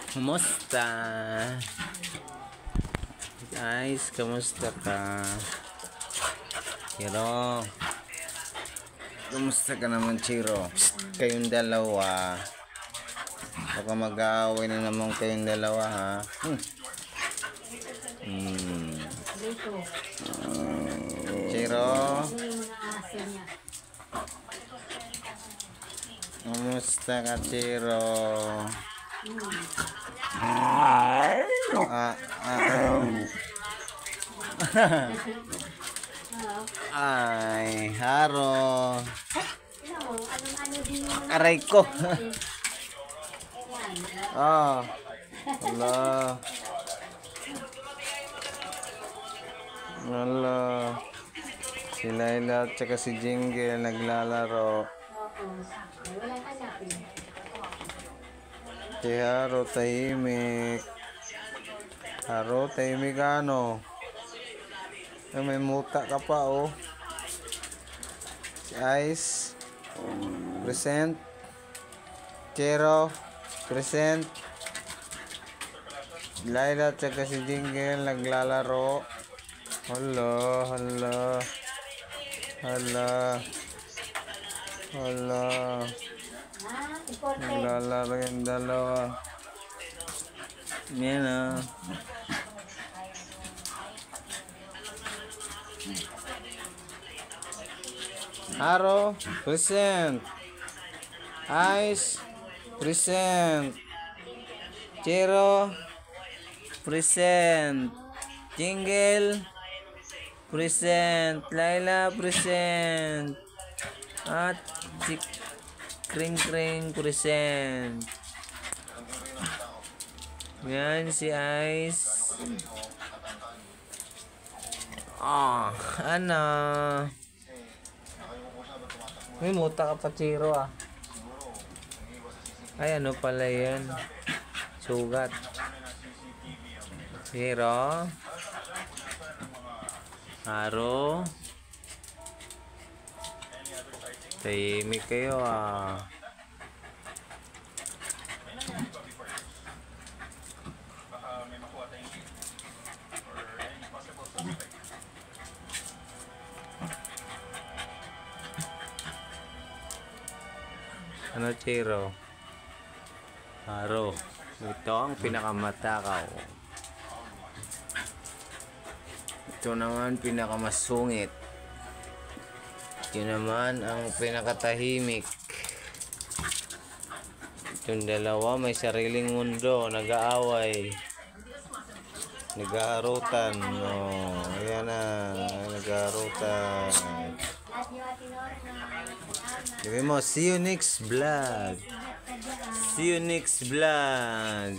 Kumusta? Guys, kumusta ka? Chiro. Kumusta ka naman, Chiro? Kayong dalawa. Baka mag-aaway na naman kayong dalawa, ha? Chiro. Kumusta ka, Chiro? Ay, haro. Aray ko. Oh. Allah. Allah. Si Laila at saka si Jingle naglalaro. Si Haro tahimik. Haro tahimik ano? May muta ka pa oh. Si Ice present. Chiro present. Laila at saka si Jingle naglalaro. Hala, hala. Hala. Hala. Naglalaro yung dalawa. Yan ah. Haro, present. Ice, present. Chiro, present. Jingle, present. Laila, present. At si Kring Kring, present. Yan si Ice. Oh, ano? May muta ka pa, Chiro ah. Ay, ano pala yan? Sugat. Chiro. Haro. Tahimik kayo ah. Ano, Chiro? Haro. Ito ang pinakamatakaw. Ito naman pinakamasungit. Ito naman ang pinakatahimik. Itong dalawa may sariling mundo. Nag-aaway. Nag-aarutan. Oh, ayan na. Nag-aarutan. Sabi mo, see you next vlog. See you next vlog.